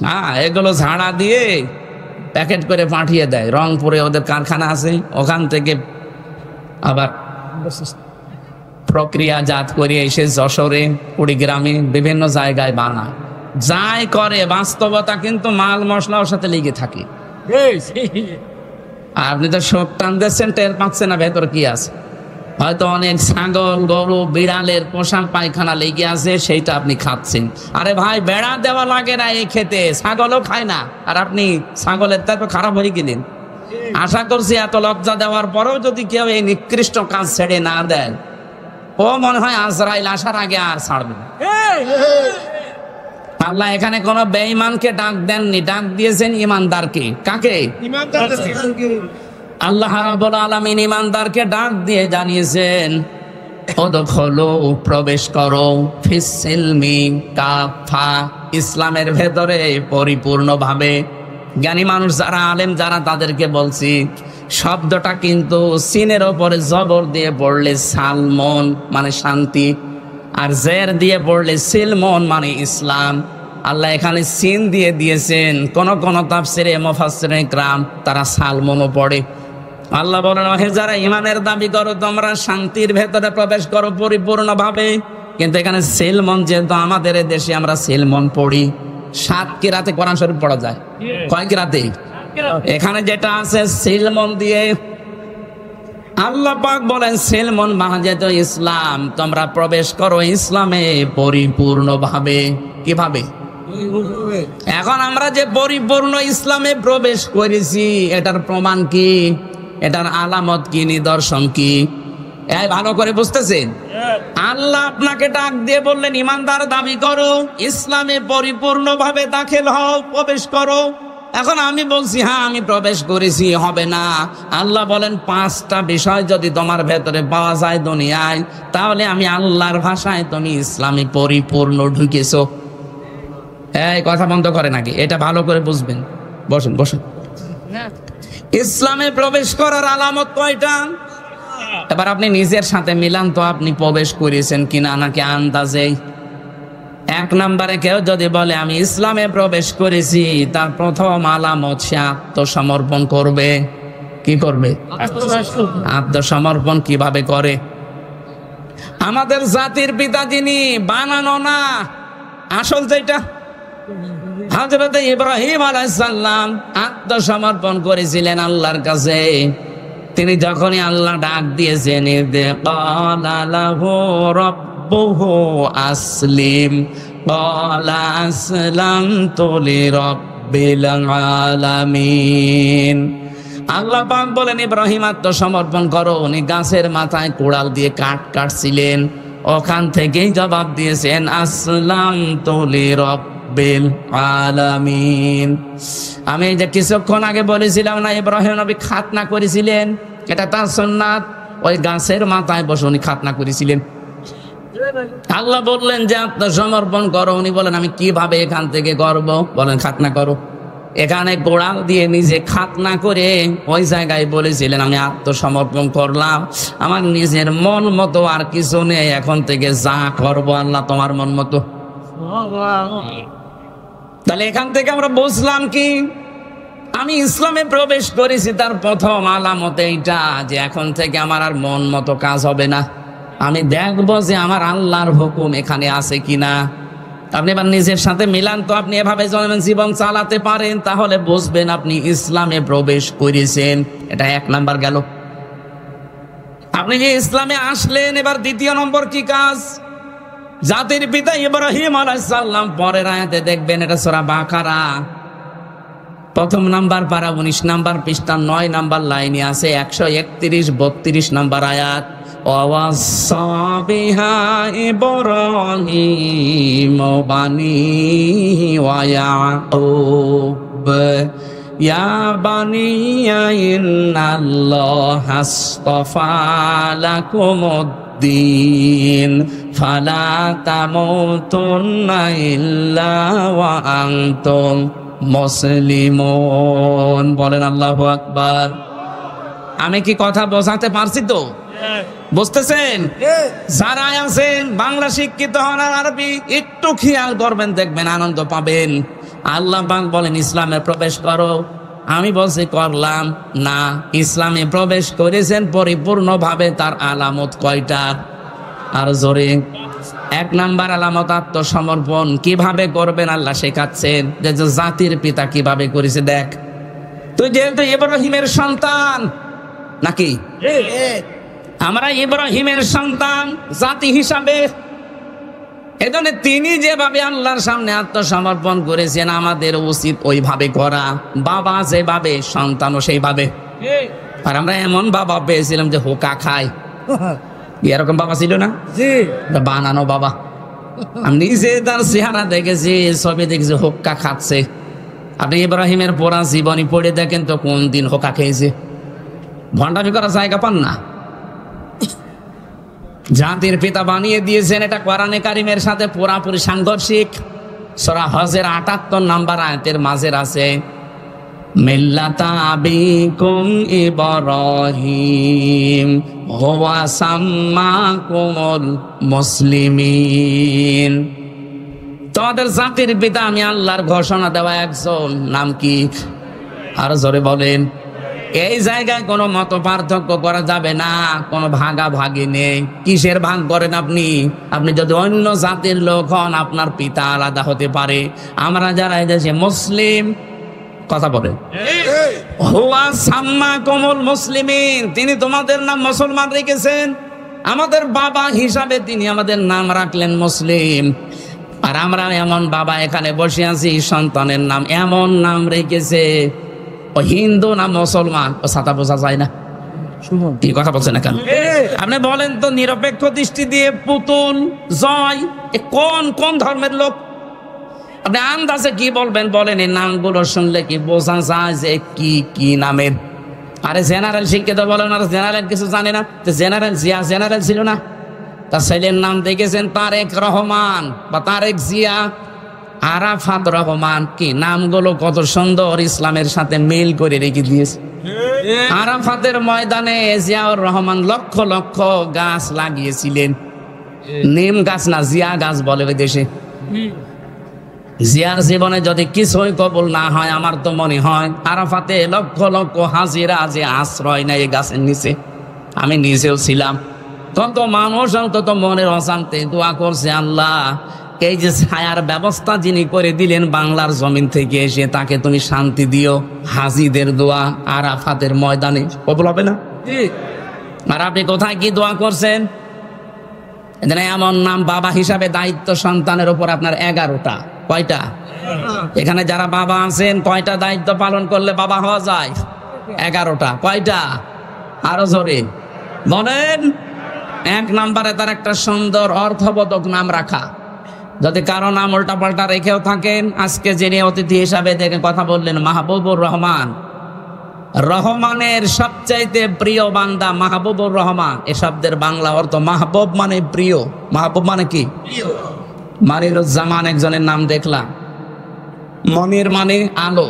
হ্যাঁ, এগুলো ঝাড়া দিয়ে প্যাকেট করে পাঠিয়ে দেয় রংপুরে, ওদের কারখানা আছে, ওখান থেকে আবার প্রক্রিয়াজাত করে এসে যশোরে, কুড়িগ্রামে, বিভিন্ন জায়গায় বানায়। যাই করে বাস্তবতা কিন্তু মাল মশলা ওর সাথে লেগে থাকে। আপনি তো শোক টান দিচ্ছেন, টের পাচ্ছেন না ভেতর কি আছে। হয়তো অনেক ছাগল, গরু, বিড়ালের পোশাক পায়খানা লেগে আছে, সেইটা আপনি খাচ্ছেন। আরে ভাই, বেড়া দেওয়া লাগে না এই খেতে, ছাগলও খায় না, আর আপনি ছাগলের তারপর খারাপ হয়ে গেলেন। আশা করছি এত লজ্জা দেওয়ার পরেও যদি কেউ এই নিকৃষ্ট কাজ ছেড়ে না দেয়, ও মনে হয় আজরাইল আসার আগে আর ছাড়বে না। আল্লাহ এখানে কোন বেঈমানকে ডাক দেননি, ডাক দিয়েছেন ইমানদারকে। কাকে? আল্লাহ রাব্বুল আলামিন ঈমানদারকে ডাক দিয়ে জানিয়েছেন, ওদখুলু, প্রবেশ করো, ফিস-সিলমি কাফা, ইসলামের ভেতরে পরিপূর্ণভাবে। জ্ঞানী মানুষ যারা, আলেম যারা, তাদেরকে বলছি শব্দটা কিন্তু সিনের ওপরে জবর দিয়ে পড়লে সালমন মানে শান্তি, আর জের দিয়ে পড়লে সিলমন মানে ইসলাম। আল্লাহ এখানে সিন দিয়ে দিয়েছেন। কোন কোন তাফসিরে মুফাসসিরিন কিরাম তারা সালমনও পড়ে। আল্লাহ বলেন, ওহে যারা ঈমানের দাবি করো, তোমরা শান্তির ভেতরে প্রবেশ করো পরিপূর্ণভাবে। কিন্তু এখানে সিলমন, যেহেতু আমাদের দেশে আমরা সিলমন পড়ি, 7 কিরাতে কোরআন শরীফ পড়া যায়। কয় কিরাতে? এখানে যেটা আছে সিলমন দিয়ে। আল্লাহ পাক বলেন সিলমন মাহাজেত ইসলাম, তোমরা প্রবেশ করো ইসলামে পরিপূর্ণভাবে। কিভাবে? এখন আমরা যে পরিপূর্ণ ইসলামে প্রবেশ করেছি, এটার প্রমাণ কি? এটার আলামত কি? নিদর্শন কি? এই ভালো করে বুঝতেছেন? আল্লাহ আপনাকে ডাক দিয়ে বললেন, ঈমানদার দাবি করো, ইসলামে পরিপূর্ণভাবে দাখিল হও, প্রবেশ করো। এখন আমি বলছি হ্যাঁ আমি প্রবেশ করেছি, হবে না। আল্লাহ বলেন 5টা বিষয় যদি তোমার ভেতরে পাওয়া যায় দুনিয়ায়, তাহলে আমি আল্লাহর ভাষায় তুমি ইসলামে পরিপূর্ণ ঢুকেছো। এই কথা বন্ধ করে নাকি? এটা ভালো করে বুঝবেন। বসুন বসুন। ইসলামে প্রবেশ করার আলামত কয়টা? এবার আপনি নিজের সাথে মিলান তো, আপনি প্রবেশ করেছেন কিনা, নাকি আন্দাজে? 1 নম্বরে কেউ যদি বলে আমি ইসলামে প্রবেশ করেছি, তার প্রথম আলামত সে আত্মসমর্পণ করবে। কি করবে? আত্মসমর্পণ কিভাবে করে? আমাদের জাতির পিতা যিনি, বানানো না, আসল যেটা, হযরত ইব্রাহিম আলাইহিস সালাম আত্মসমর্পণ করেছিলেন আল্লাহর কাছে। তিনি যখনই আল্লাহ ডাক দিয়েছেন, ক্বালা লাহু রাব্বুহু আসলিম, ক্বালা আসলামতু লিরাব্বিল আলামিন। আল্লাহ পাক বলেন ইব্রাহিম আত্মসমর্পণ করো। উনি গাছের মাথায় কোড়াল দিয়ে কাঠ কাটছিলেন, ওখান থেকেই জবাব দিয়েছেন আসলামতু লিরাব্বিল আলামিন। আমি এই যে কিছুক্ষণ আগে বলেছিলাম না, ইব্রাহিম নবী খাতনা করেছিলেন, এটা তার সুন্নাত। ওই গাছের মাথায় বসে উনি খাতনা করেছিলেন। আল্লাহ বললেন যে আত্মসমর্পণ করো। উনি বলেন আমি কিভাবে এখান থেকে করব? বলেন খাতনা করো। এখানে কোড়াল দিয়ে নিজে খাতনা করে ওই জায়গায় বলেছিলেন আমি আত্মসমর্পণ করলাম, আমার নিজের মন মতো আর কিছু নেই, এখন থেকে যা করবো আল্লাহ তোমার মন মতো। তাহলে এখান থেকে আমরা বুঝলাম কি, আমি ইসলামে প্রবেশ করেছি, তার প্রথম আলামত এইটা যে এখন থেকে আমার আর মন মতো কাজ হবে না, আমি দেখবো যে আমার আল্লাহর হুকুম এখানে আছে কিনা। আপনি এবার নিজের সাথে মিলান তো, আপনি এভাবে জীবন চালাতে পারেন, তাহলে বুঝবেন আপনি ইসলামে প্রবেশ করেছেন। এটা 1 নাম্বার গেল। আপনি যে ইসলামে আসলেন, এবার 2 নম্বর কি কাজ? জাতির পিতা ইব্রাহিম আলাইহিস সালাম, পরের আয়াতে দেখবেন, এটা সূরা বাকারা 1 নাম্বার পারা 19 নাম্বার পৃষ্ঠা 9 নাম্বার লাইনে আছে, 131-32 নাম্বার আয়াত। ওয়াসাা বিহা ইব্রাহিম বানিহি ওয়া ইয়াকুব ইয়া বানিয়া ইন্নাল্লাহা আসতাফা লাকুমুদ্দীন ফালা তামুতুন্না ইল্লা ওয়া আনতুম মুসলিমুন। বলেন আল্লাহু আকবার। আমি কি কথা বোঝাতে পারছি তো? বুঝতেছেন? যারা আছেন বাংলা শিক্ষিত হন আর আরবি একটু খেয়াল করবেন, দেখবেন আনন্দ পাবেন। আল্লাহ পাক বলেন ইসলামে প্রবেশ করো, আমি বলছি করলাম না। ইসলামে প্রবেশ করেছেন পরিপূর্ণভাবে, তার আলামত কয়টা? আর জোরে। 1 নাম্বার আলামত আত্মসমর্পণ। কিভাবে করবেন আল্লাহ শেখাচ্ছেন, যে জাতির পিতা কিভাবে করেছে দেখ। তুই যেহেতু ইব্রাহিমের সন্তান, নাকি আমরা ইব্রাহিমের সন্তান জাতি হিসাবে, এজন্য তিনি যেভাবে আল্লাহর সামনে আত্মসমর্পণ করেছেন, আমাদের উচিত ওইভাবে করা। বাবা যেভাবে, সন্তানও সেইভাবে। আর আমরা এমন বাবা পেয়েছিলাম যে হোকা খায়, এরকম বাবা ছিল না, বানানো বাবা। আমি নিজে তার চেহারা দেখেছি, ছবি দেখেছি, হোক্কা খাচ্ছে। আপনি ইব্রাহিমের পুরা জীবনী পড়ে দেখেন তো কোন দিন হোকা খেয়েছে? ভণ্ডামি করার জায়গা পান না। জাতির পিতা বানিয়ে দিয়েছেন, এটা কোরআনে কারিমের সাথে পুরাপুরি সাংঘর্ষিক। সূরা হজের 78 নম্বর আয়াতের মাঝে আছে, মিল্লাতা আবিকুম ইব্রাহিম হুয়া সাম্মাকুমুল মুসলিমিন। তোমাদের জাতির পিতা আমি আল্লাহর ঘোষণা দেওয়া একজন, নাম কি? আর জোরে বলেন। এই জায়গায় কোনো মত পার্থক্য করা যাবে না, কোনো ভাগাভাগি নেই। কিসের ভাগ করেন আপনি? আপনি যদি অন্য জাতির লোক হন, আপনার পিতা আলাদা হতে পারে। আমরা যারা এদেশে মুসলিম, কথা বলেন, হুয়া সাম্মাকুমুল মুসলিমিন, তিনি তোমাদের নাম মুসলমান রেখেছেন। আমাদের বাবা হিসাবে তিনি আমাদের নাম রাখলেন মুসলিম। আর আমরা এমন বাবা এখানে বসে আছি, সন্তানের নাম এমন নাম রেখেছে, ও হিন্দু না মুসলমান ও ছাতা বোঝা যায় না। কি কথা বলছেন না কেন? আপনি বলেন তো, নিরপেক্ষ দৃষ্টি দিয়ে পুতুল, জয়, কোন কোন ধর্মের লোক? আপনি আন্দাজে কি বলবেন বলেন? এই নামগুলো শুনলে কি বোঝা যায় যে কি কি নামের? আরে জেনারেল শিক্ষিত বলেন, আর জেনারেল কিছু জানে না। জেনারেল জিয়া জেনারেল ছিল না? তার ছেলের নাম দেখেছেন তারেক রহমান বা তারেক জিয়া, আরাফাত রহমান। কি নামগুলো কত সুন্দর, ইসলামের সাথে মিল করে রেখে দিয়েছে। আরাফাতের ময়দানে জিয়াউর রহমান লক্ষ লক্ষ গাছ লাগিয়েছিলেন। নিম গাছ না, জিয়া গাছ বলে ওই দেশে। জিয়ার জীবনে যদি কিছুই কবুল না হয়, আমার তো মনে হয় আরাফাতে লক্ষ লক্ষ হাজিরা যে আশ্রয় নেয় এই গাছের নিচে। আমি নিজেও ছিলাম। তত মানুষ অন্তত মনের অশান্তি দোয়া করছে, আল্লাহ এই যে ছায়ার ব্যবস্থা যিনি করে দিলেন বাংলার জমিন থেকে এসে, তাকে তুমি শান্তি দিও। হাজিদের দোয়া আরাফাতের ময়দানে কবুল হবে না? আর আপনি কোথায় কি দোয়া করছেন? এমন নাম বাবা হিসাবে দায়িত্ব সন্তানের উপর আপনার 11টা। কয়টা? এখানে যারা বাবা আছেন, কয়টা দায়িত্ব পালন করলে বাবা হওয়া যায়? 11টা। কয়টা? আরো জোরে বলেন। 1 নম্বরে তার একটা সুন্দর অর্থবোধক নাম রাখা। যদি কারো নাম উল্টা পাল্টা রেখেও থাকেন, আজকে যিনি অতিথি হিসাবে দেখে কথা বললেন মাহবুবুর রহমান, রহমানের সবচাইতে প্রিয় বান্দা মাহবুবুর রহমান। এ শব্দের বাংলা অর্থ মাহবুব মানে প্রিয়। মাহবুব মানে কি? মনিরুজ্জামান একজনের নাম দেখলাম। মনির মানে আলো,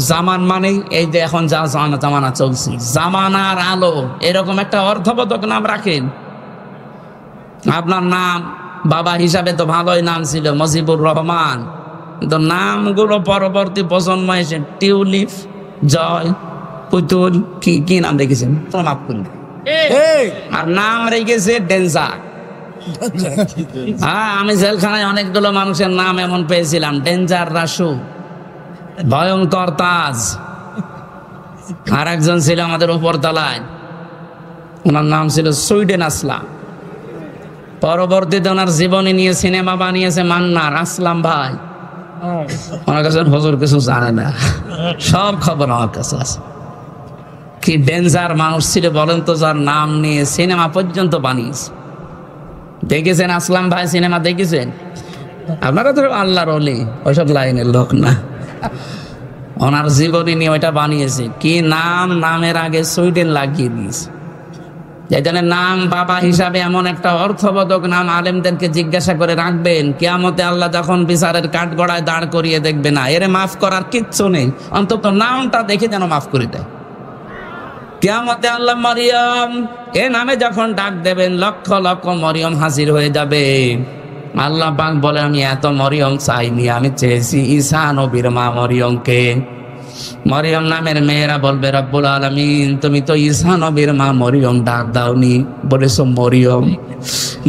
জামান মানে এই যে এখন যা জামানা চলছে, জামানার আলো, এরকম একটা অর্থবোধক নাম রাখেন। আপনার নাম বাবা হিসাবে তো ভালোই নাম ছিল মুজিবুর রহমান, কিন্তু নামগুলো পরবর্তী প্রজন্ম এসে টিউলিপ, জয়, পুতুল, কি কি নাম রেখেছেন? মাফ করুন। আর নাম রেখেছে ডেঞ্জার। হ্যাঁ, আমি জেলখানায় অনেকগুলো মানুষের নাম এমন পেয়েছিলাম, ডেঞ্জার রাসু, ভয়ঙ্কর তাজ। আর একজন ছিল আমাদের উপর তলায়, ওনার নাম ছিল সুইডেন আসলাম। পরবর্তীতে ওনার জীবনী নিয়ে সিনেমা বানিয়েছে মান্নার আসলাম ভাই। ওনার কাছে হুজুর কিছু জানে না, সব খবর আমার কাছে আছে। কি ডেঞ্জার মানুষ ছিল বলেন তো, যার নাম নিয়ে সিনেমা পর্যন্ত বানিয়েছে। দেখেছেন আসলাম ভাই সিনেমা দেখেছেন? আপনারা তো আল্লাহর ওলি, ওইসব লাইনের লোক না। ওনার জীবনী নিয়ে ওইটা বানিয়েছে। কি নাম, নামের আগে সুইডেন লাগিয়ে দিয়েছে। যেখানে নাম বাবা হিসাবে এমন একটা অর্থবোধক নাম আলেমদেরকে জিজ্ঞাসা করে রাখবেন, কিয়ামতে আল্লাহ যখন বিচারের কাঠগড়ায় দাঁড় করিয়ে দেখবে না, এরে মাফ করার কিচ্ছু নেই, অন্তত নামটা দেখে যেন মাফ করে দেয়। কিয়ামতে আল্লাহ মরিয়ম এ নামে যখন ডাক দেবেন, লক্ষ লক্ষ মরিয়ম হাজির হয়ে যাবে। আল্লাহ পাক বলে, আমি এত মরিয়ম চাইনি, আমি চেয়েছি ঈসা নবীর মা মরিয়মকে। মরিয়ম নামের মেয়েরা বলবে, রব্বুল আলামিন তুমি তো ঈসা নবীর মা মরিয়ম ডাক দাওনি, বলেছো মরিয়ম।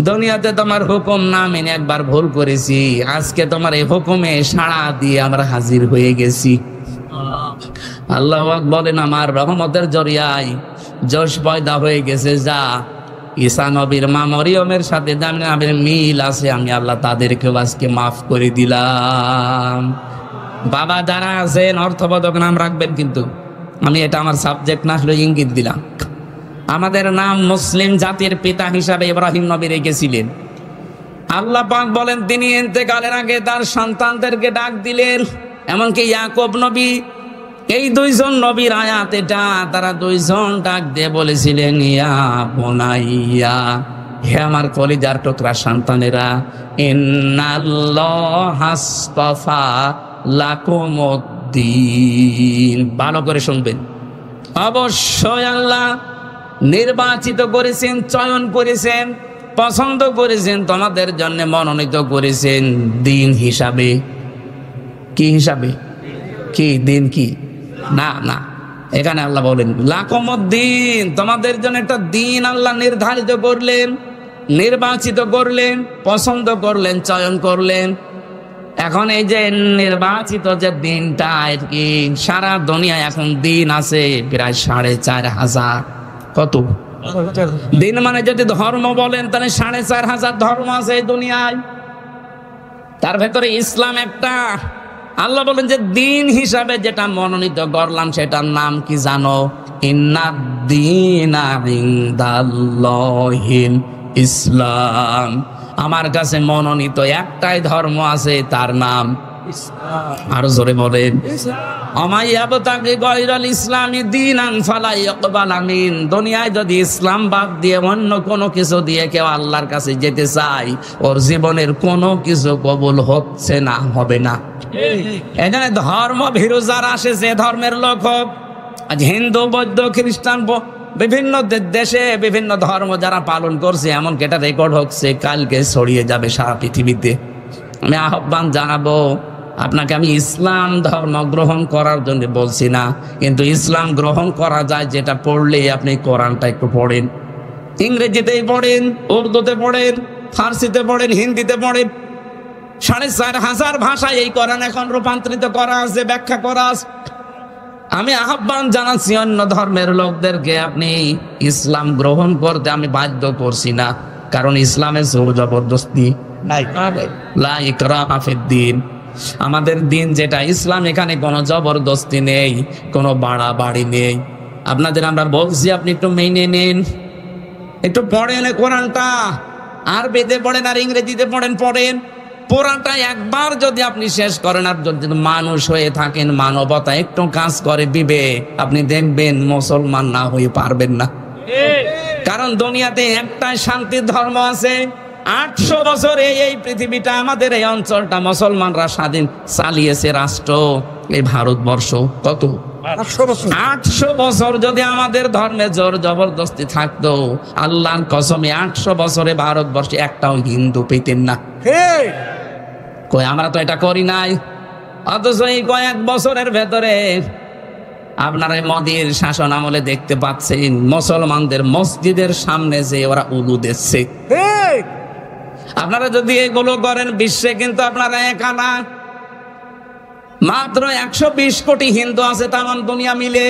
দুনিয়াতে তোমার হুকুম না মেনে একবার ভুল করেছি, আজকে তোমার এই হুকুমে সাড়া দিয়ে আমরা হাজির হয়ে গেছি। আল্লাহ বলেন, আমার রহমতের জরিয়ায় জোশ পয়দা হয়ে গেছে, যা ঈসা নবীর মা মরিয়মের সাথে নামের মিল আছে, আমি আল্লাহ তাদেরকেও আজকে মাফ করে দিলাম। বাবা যারা আছেন অর্থবোধক নাম রাখবেন, কিন্তু আমি এটা আমার সাবজেক্ট না হলে ইঙ্গিত দিলাম। আমাদের নাম মুসলিম জাতির পিতা হিসাবে ইব্রাহিম নবী রেখেছিলেন। আল্লাহ পাক বলেন, তিনি ইন্তেকালের আগে তার সন্তানদেরকে ডাক দিলেন, এমনকি ইয়াকুব নবী এই দুইজন নবীর আয়াত এটা, তারা দুইজন ডাক দিয়ে বলেছিলেন, ইয়া বুনাইয়া, হে আমার কলিজার টুকরা সন্তানেরা, ইন্নাল্লাহা আসতাফা লাকুমুদ্দিন। ভালো করে শুনবেন, অবশ্যই আল্লাহ নির্বাচিত করেছেন, চয়ন করেছেন, পছন্দ করেছেন, তোমাদের জন্য মনোনীত করেছেন দিন হিসাবে। কি হিসাবে? কি দিন? কি না না, এখানে আল্লাহ বলেন লাকুমুদ্দিন, তোমাদের জন্য একটা দিন আল্লাহ নির্ধারিত করলেন, নির্বাচিত করলেন, পছন্দ করলেন, চয়ন করলেন। এখন এই যে নির্বাচিত যে দিনটা, কি সারা দুনিয়ায় এখন দিন আছে প্রায় 4,500। কত দিন? মানে যদি ধর্ম বলেন তাহলে 4,500 ধর্ম আছে এই দুনিয়ায়, তার ভেতরে ইসলাম একটা। আল্লাহ বলেন যে দিন হিসাবে যেটা মনোনীত করলাম সেটার নাম কি জানো? ইন্নাদ-দীনা ইনদাল্লাহিল ইসলাম। আমার কাছে মনোনীত একটাই ধর্ম আছে, তার নাম ইসলাম। আরো জোরে বলেন, আমাইয়াবতাগি গায়রাল ইসলামি দীনান ফালা ইয়াকবাল মিন। দুনিয়ায় যদি ইসলাম বাদ দিয়ে অন্য কোনো কিছু দিয়ে কেউ আল্লাহর কাছে যেতে চায়, ওর জীবনের কোনো কিছু কবুল হচ্ছে না, হবে না। এখানে ধর্ম ভীরু যারা আসে, যে ধর্মের লোক হোক, আজ হিন্দু, বৌদ্ধ, খ্রিস্টান, বিভিন্ন দেশে বিভিন্ন ধর্ম যারা পালন করছে, এমন এটা রেকর্ড হচ্ছে, কালকে ছড়িয়ে যাবে সারা পৃথিবীতে। আমি আহ্বান জানাবো আপনাকে, আমি ইসলাম ধর্ম গ্রহণ করার জন্য বলছি না, কিন্তু ইসলাম গ্রহণ করা যায় যেটা পড়লে আপনি কোরআনটা একটু পড়েন, ইংরেজিতেই পড়েন, উর্দুতে পড়েন, ফার্সিতে পড়েন, হিন্দিতে পড়েন। 4,500 ভাষায় এই কোরআন এখন রূপান্তরিত করা আছে, ব্যাখ্যা করা আছে। আমি আহ্বান জানাচ্ছি অন্য ধর্মের লোকদেরকে, আপনি ইসলাম গ্রহণ করতে আমি বাধ্য করছি না, কারণ ইসলামে জোর জবরদস্তি নাই, লা ইকরাহা ফিদ্দীন। আমাদের দিন যেটা ইসলাম, এখানে কোনো জবরদস্তি নেই, কোনো বাড়াবাড়ি নেই। আপনাদের আমরা বলছি আপনি একটু মেনে নিন, একটু পড়েন কোরআনটা, আরবিতে পড়েন আর ইংরেজিতে পড়েন। পুরাটা একবার যদি আপনি শেষ করেন, আর যদি মানুষ হয়ে থাকেন, মানবতা একটু কাজ করে দিবে, আপনি দেখবেন মুসলমান না হয়ে পারবেন না। কারণ দুনিয়াতে একটাই শান্তির ধর্ম আছে। 800 বছরে এই পৃথিবীটা, আমাদের এই অঞ্চলটা মুসলমানরা স্বাধীন চালিয়েছে রাষ্ট্র, এই ভারতবর্ষ। কত? 800 বছর যদি আমাদের ধর্মে জোর জবরদস্তি থাকতো, আল্লাহর কসমে 800 বছরে ভারতবর্ষে একটাও হিন্দু পেতেন না। কই আমরা তো এটা করি নাই, অথচ এই কয়েক বছরের ভেতরে আপনারা মোদির শাসন আমলে দেখতে পাচ্ছেন মুসলমানদের মসজিদের সামনে যে ওরা উলু দিচ্ছে। আপনারা যদি এগুলো করেন, বিশ্বে কিন্তু আপনারা একা না, মাত্র 120 কোটি হিন্দু আছে তামাম দুনিয়া মিলে,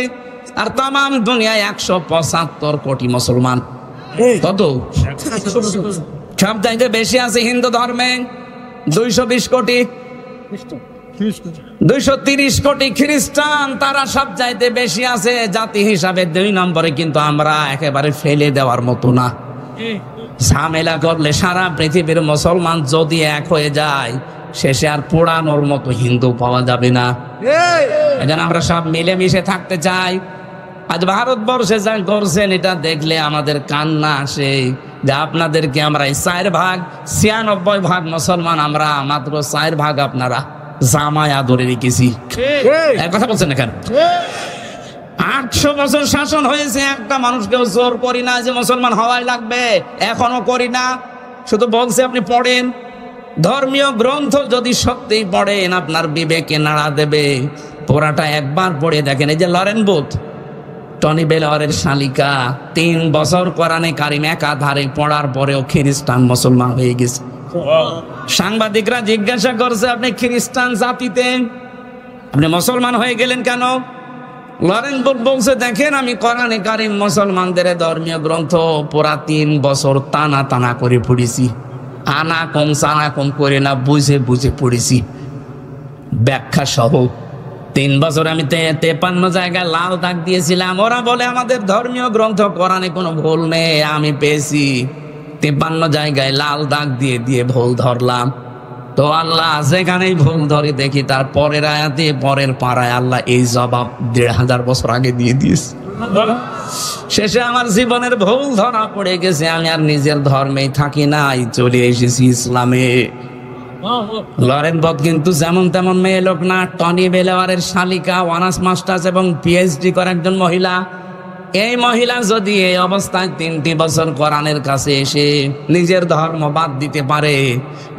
আর তামাম দুনিয়ায় 175 কোটি মুসলমান। কত? সব চাইতে বেশি আছে হিন্দু ধর্মে 220 কোটি, 230 কোটি খ্রিস্টান, তারা সব চাইতে বেশি আছে জাতি হিসাবে 2 নম্বরে। কিন্তু আমরা একেবারে ফেলে দেওয়ার মতো না। ঝামেলা করলে সারা পৃথিবীর মুসলমান যদি এক হয়ে যায়, শেষে আর পোড়ানোর মতো হিন্দু পাওয়া যাবে না। এজন্য আমরা সব মিলেমিশে থাকতে চাই। আজ ভারতবর্ষে যা করছেন, এটা দেখলে আমাদের কান্না আসে যে আপনাদেরকে আমরা 4 ভাগ, 96 ভাগ মুসলমান আমরা, মাত্র 4 ভাগ আপনারা জামায়া ধরে রেখেছি। কথা বলছেন না কেন? 800 বছর শাসন হয়েছে, একটা মানুষকেও জোর করি না যে মুসলমান হওয়াই লাগবে, এখনো করি না। শুধু বলছে আপনি পড়েন, ধর্মীয় গ্রন্থ যদি সত্যিই পড়েন আপনার বিবেকে নাড়া দেবে। পড়াটা একবার পড়ে দেখেন। এই যে লরেন বুথ, টনি বেলরের শালিকা, 3 বছর কোরআনে কারিম একাধারে পড়ার পরেও খ্রিস্টান মুসলমান হয়ে গেছে। সাংবাদিকরা জিজ্ঞাসা করছে, আপনি খ্রিস্টান জাতিতে, আপনি মুসলমান হয়ে গেলেন কেন? লরেন বুথ বলছে, দেখেন আমি কোরআনে কারিম মুসলমানদের ধর্মীয় গ্রন্থ পুরা 3 বছর টানা টানা করে পড়েছি, আনা কম সানা কম করে না, বুঝে বুঝে পড়েছি, ব্যাখ্যা সহ। 3 বছর আমি 53 জায়গায় লাল দাগ দিয়েছিলাম। ওরা বলে আমাদের ধর্মীয় গ্রন্থ কোরআনে কোনো ভুল নেই। আমি পেয়েছি 53 জায়গায় লাল দাগ দিয়ে দিয়ে ভুল ধরলাম। তো আল্লাহ যেখানেই ভুল ধরে দেখি তার পরের আয়াতে পরের পাড়ায় আল্লাহ এই জবাব 1500 বছর আগে দিয়ে দিয়েছে। শেষে আমার জীবনের ভুল ধরা পড়ে গেছে, আমি আর নিজের ধর্মেই থাকি নাই, চলে এসেছি ইসলামে। লরেন বট কিন্তু যেমন তেমন মেয়ে লোক না, টনি বেলেওয়ারের শালিকা, অনার্স মাস্টার্স এবং পিএইচডি করা একজন মহিলা। এই মহিলা যদি এই অবস্থায় 3টি বছর কোরআনের কাছে এসে নিজের ধর্ম বাদ দিতে পারে,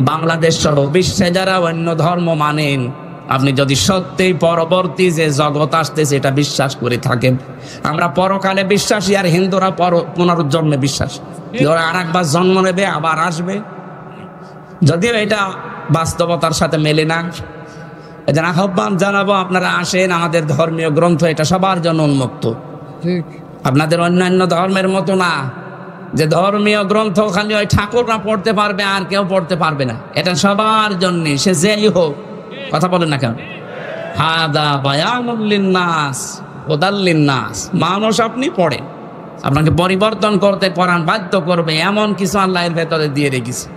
বাংলাদেশ সহ বিশ্বে যারা অন্য ধর্ম মানেন, আপনি যদি সত্যিই পরবর্তী যে জগৎ আসতেছে এটা বিশ্বাস করে থাকেন, আমরা পরকালে বিশ্বাসী আর হিন্দুরা পুনরুজ্জন্মে বিশ্বাসী, ওরা আর একবার জন্ম নেবে আবার আসবে, যদিও এটা বাস্তবতার সাথে মেলে না। এজন্য আহ্বান জানাবো, আপনারা আসেন, আমাদের ধর্মীয় গ্রন্থ এটা সবার জন্য উন্মুক্ত। আপনাদের অন্যান্য ধর্মের মতো না যে ধর্মীয় গ্রন্থ খালি ওই ঠাকুররা পড়তে পারবে আর কেউ পড়তে পারবে না, এটা সবার জন্য, সে যেই হোক। কথা বলেন না কেন? হাদা বায়ানুল লিন্নাস হুদাল লিন্নাস। মানুষ আপনি পড়েন, আপনাকে পরিবর্তন করতে কোরআন বাধ্য করবে, এমন কিছু আল্লাহ এর ভেতরে দিয়ে রেখেছে।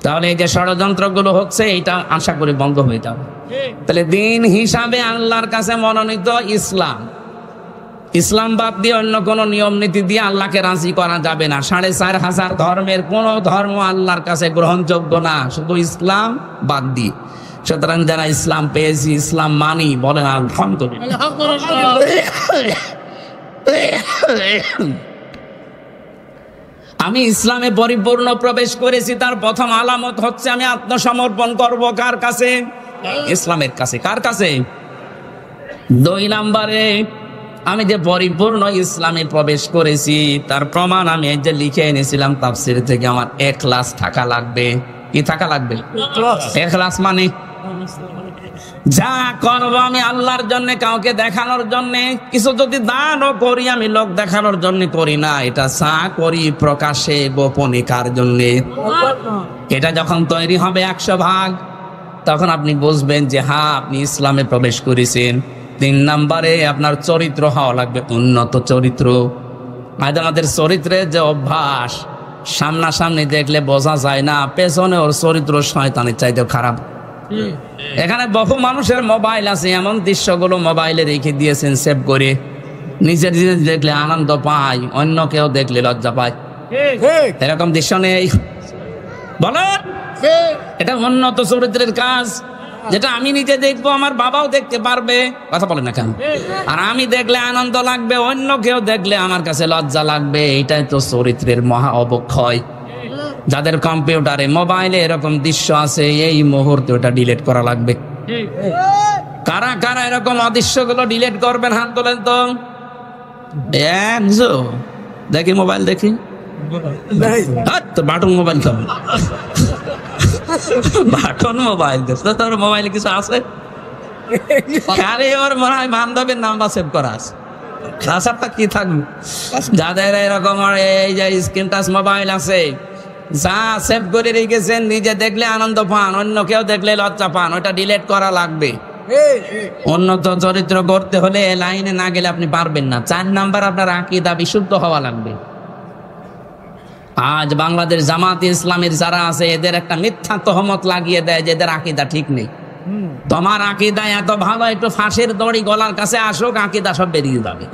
তাহলে এই যে ষড়যন্ত্রগুলো হচ্ছে এটা আশা করি বন্ধ হয়ে যাবে। তাহলে দিন হিসাবে আল্লাহর কাছে মনোনীত ইসলাম, ইসলাম বাদ দিয়ে অন্য কোনো নিয়ম নীতি দিয়ে আল্লাহকে রাজি করা যাবে না। 4500 ধর্মের কোন ধর্ম আল্লাহর কাছে গ্রহণযোগ্য না, শুধু ইসলাম বাদ দিয়ে। সুতরাং যারা ইসলাম পেয়েছি, ইসলাম মানি, বলেন আলহামদুলিল্লাহ। আমি ইসলামে পরিপূর্ণ প্রবেশ করেছি, তার প্রথম আলামত হচ্ছে আমি আত্মসমর্পণ করব কার কাছে? ইসলামের কাছে। কার কাছে? 2 নম্বরে আমি যে পরিপূর্ণ ইসলামে প্রবেশ করেছি তার প্রমাণ আমি এই যে লিখে এনেছিলাম তাফসীর থেকে, আমার ইখলাস থাকা লাগবে। কি থাকা লাগবে? ইখলাস মানে যা করবো আমি আল্লাহর জন্য, কাউকে দেখানোর জন্য। কিছু যদি দানও করি আমি লোক দেখানোর জন্য করি না, এটা চা করি প্রকাশে গোপনে কার জন্যে। এটা যখন তৈরি হবে 100 ভাগ, তখন আপনি বুঝবেন যে হ্যাঁ আপনি ইসলামে প্রবেশ করেছেন। 3 নম্বরে আপনার চরিত্র হওয়া লাগবে উন্নত চরিত্র। আজ আমাদের চরিত্রের যে অভ্যাস, সামনাসামনি দেখলে বোঝা যায় না পেছনে ওর চরিত্র শয়তানের চাইতে খারাপ। এখানে বহু মানুষের মোবাইল আছে, এমন দৃশ্যগুলো মোবাইলে রেখে দিয়েছেন সেভ করে, নিজের জিনিস দেখলে আনন্দ পায়, অন্য কেউ দেখলে লজ্জা পায়। এরকম দৃশ্য নেই? বলেন, এটা উন্নত চরিত্রের কাজ, যেটা আমি নিজে দেখবো, আমার বাবাও দেখতে পারবে। কথা বলেন না কেন? আর আমি দেখলে আনন্দ লাগবে, অন্য কেউ দেখলে আমার কাছে লজ্জা লাগবে। এটাই তো চরিত্রের মহা অবক্ষয়। যাদের কম্পিউটারে মোবাইলে এরকম দৃশ্য আছে, এই মুহূর্তে ওটা ডিলিট করা লাগবে। কারা কারা এরকম অদৃশ্যগুলো ডিলিট করবেন? হাত তোলেন তো। দেখি মোবাইল, দেখি বাটন মোবাইল খাবে, বাটন মোবাইল তোর মোবাইলে কিছু আছে? আরে ওর মনে হয় বান্ধবের নাম্বার সেভ করা আছে, তাছাড়া কি থাকবে? যাদের এরকম এই যে স্ক্রিন টাচ মোবাইল আছে, যা সেভ করে রেখেছেন, নিজে দেখলে আনন্দ পান, অন্য কেউ দেখলে লজ্জা পান, ওটা ডিলিট করা লাগবে। উন্নত চরিত্র করতে হলে লাইনে না গেলে আপনি পারবেন না। 4 নাম্বার, আপনার আকীদা বিশুদ্ধ হওয়া লাগবে। আজ বাংলাদেশ জামাতে ইসলামের যারা আছে, এদের একটা মিথ্যা তহমত লাগিয়ে দেয় যে এদের আকীদা ঠিক নেই। তোমার আকীদা এত ভালো, একটু ফাঁসের দড়ি গলার কাছে আসুক, আকীদা সব বেরিয়ে যাবে।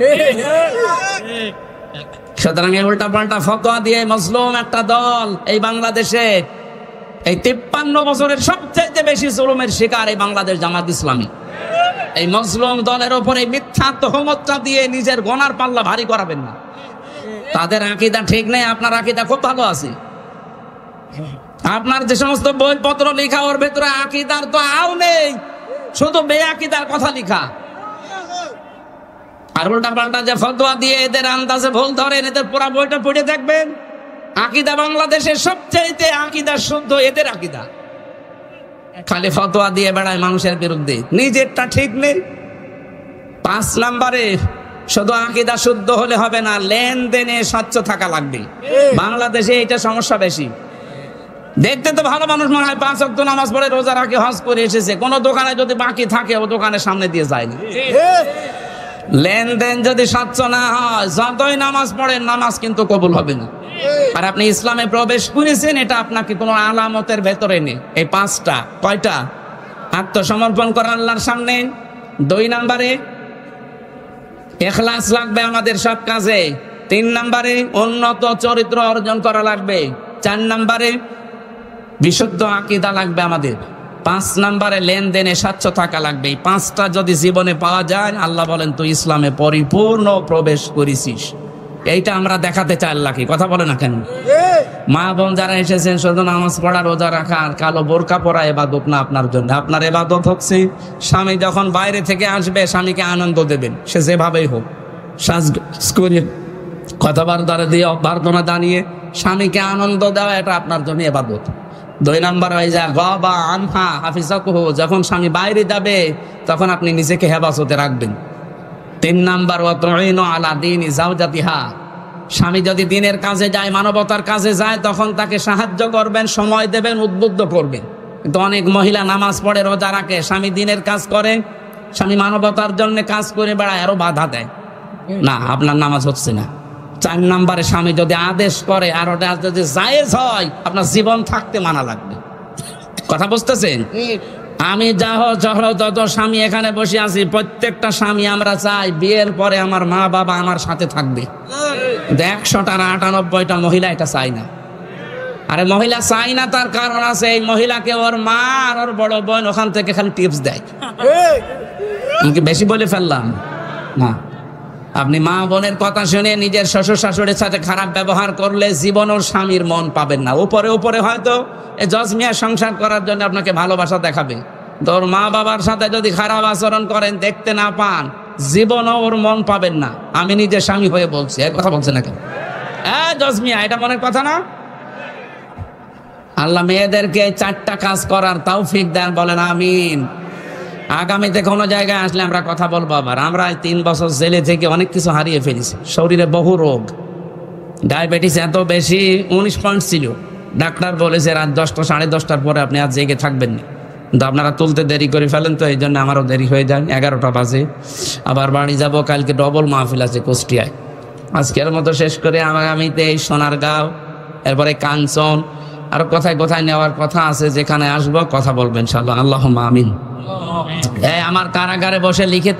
সুতরাং এই উল্টা পাল্টা ফতোয়া দিয়ে মজলুম একটা দল এই বাংলাদেশে, এই 53 বছরের সবচেয়ে বেশি জুলুমের শিকার এই বাংলাদেশ জামাত ইসলামী। এই মজলুম দলের উপরে মিথ্যা তহমতটা দিয়ে নিজের গোনার পাল্লা ভারী করাবেন না। তাদের আকীদা ঠিক নেই, আপনার আকীদা খুব ভালো আছে। আপনার যে সমস্ত বইপত্র লেখা, ওর ভেতরে আকীদার তো আও নেই, শুধু বেআকিদার কথা লেখা। আর উল্টা পাল্টা যে ফতোয়া দিয়ে এদের আন্দাজে ভুল ধরেন, এদের পুরা বইটা পড়ে দেখবেন। আকীদা বাংলাদেশের সবচেয়ে আকীদা শুদ্ধ এদের আকীদা। খালি ফতোয়া দিয়ে বেড়ায় মানুষের বিরুদ্ধে, নিজেরটা ঠিক নেই। 5 নম্বরে শুধু আকীদা শুদ্ধ হলে হবে না, লেনদেনে স্বচ্ছ থাকা লাগবে। বাংলাদেশে এটা সমস্যা বেশি। দেখতে তো ভালো মানুষ মনে হয়, 5 ওয়াক্ত নামাজ পড়ে, রোজা রাখে, হজ করে এসেছে, কোন দোকানে যদি বাকি থাকে ও দোকানের সামনে দিয়ে যায়নি। লেনদেন যদি স্বচ্ছ না হয়, যতই নামাজ পড়েন নামাজ কিন্তু কবুল হবে না। আর আপনি ইসলামে প্রবেশ করেছেন, এটা আপনাকে কোনো আলামতের ভেতরে নেই। এই পাঁচটা, কয়টা? আত্মসমর্পণ করা আল্লাহর সামনে। 2 নম্বরে ইখলাস লাগবে আমাদের সব কাজে। 3 নম্বরে উন্নত চরিত্র অর্জন করা লাগবে। 4 নম্বরে বিশুদ্ধ আকীদা লাগবে আমাদের। 5 নম্বরে লেনদেনে স্বচ্ছ থাকা লাগবে। এই 5টা যদি জীবনে পাওয়া যায়, আল্লাহ বলেন তুই ইসলামে পরিপূর্ণ প্রবেশ করেছিস। এইটা আমরা দেখাতে চাই আল্লাহকে। কথা বলে না কেন? মা বোন যারা এসেছেন, শুধু নামাজ পড়া, রোজা রাখা আর কালো বোরকা পরা ইবাদত না আপনার জন্য। আপনার ইবাদত হচ্ছে স্বামী যখন বাইরে থেকে আসবে, স্বামীকে আনন্দ দেবেন, সে যেভাবেই হোক। সাজ করে কথাবার্তা দিয়ে অভ্যর্থনা জানিয়ে স্বামীকে আনন্দ দেওয়া, এটা আপনার জন্য ইবাদত। 2 নম্বর হয়ে যায় গাবা আনহা হাফিজাকুহু, যখন স্বামী বাইরে যাবে তখন আপনি নিজেকে হেফাজতে রাখবেন। 3 নম্বর ওয়া তুইনু আলা দীনি যাওজাতিহা, স্বামী যদি দিনের কাজে যায়, মানবতার কাজে যায়, তখন তাকে সাহায্য করবেন, সময় দেবেন, উদ্বুদ্ধ করবেন। কিন্তু অনেক মহিলা নামাজ পড়ে, রোজা রাখে, স্বামী দিনের কাজ করে, স্বামী মানবতার জন্য কাজ করে বেড়ায়, আরো বাধা দেয়। না, আপনার নামাজ হচ্ছে না। 4 নম্বরে স্বামী যদি আদেশ করে আর ওটা যদি জায়েজ হয়, আপনার জীবন থাকতে মানা লাগবে। কথা বুঝতেছেন? আমি যত স্বামী এখানে বসে আছি, প্রত্যেকটা স্বামী আমরা চাই বিয়ের পরে আমার মা বাবা আমার সাথে থাকবে। 100টার 98টা মহিলা এটা চাই না। আরে মহিলা চাই না, তার কারণ আছে। এই মহিলাকে ওর মা আর ওর বড় বোন ওখান থেকে খালি টিপস দেয়। আমি কি বেশি বলে ফেললাম? না, আপনি মা বোনের কথা শুনে নিজের শ্বশুর শাশুড়ির সাথে খারাপ ব্যবহার করলে জীবন ওর স্বামীর মন পাবেন না। উপরে হয়তো জজমিয়া সংসার করার জন্য আপনাকে ভালোবাসা দেখাবে, তোর মা বাবার সাথে যদি খারাপ আচরণ করেন, দেখতে না পান, জীবনও ওর মন পাবেন না। আমি নিজের স্বামী হয়ে বলছি, এক কথা বলছে না কেন? জজমিয়া, এটা মনের কথা না? আল্লাহ মেয়েদেরকে 4টা কাজ করার তৌফিক দেন, বলেন আমিন। আগামীতে কোনো জায়গায় আসলে আমরা কথা বলবো আবার। আমরা 3 বছর জেলে থেকে অনেক কিছু হারিয়ে ফেলেছি। শরীরে বহু রোগ, ডায়াবেটিস এত বেশি, 19 পয়েন্ট ছিল। ডাক্তার বলেছে রাত 10টা 10:30টার পরে আপনি আর জেগে থাকবেন না। কিন্তু আপনারা তুলতে দেরি করে ফেলেন, তো এই জন্য আমারও দেরি হয়ে যায়। 11টা বাজে। আবার বাড়ি যাব, কালকে ডবল মাহফিল আছে কুষ্টিয়ায়। আজকের মতো শেষ করে আগামীতে এই সোনারগাঁও, এরপরে কাঞ্চন, আর কোথায় কোথায় নেওয়ার কথা আছে। যেখানে আসবো কথা বলবেন ইনশাআল্লাহ। আল্লাহুম্মা আমিন। আমার কারাগারে বসে লিখে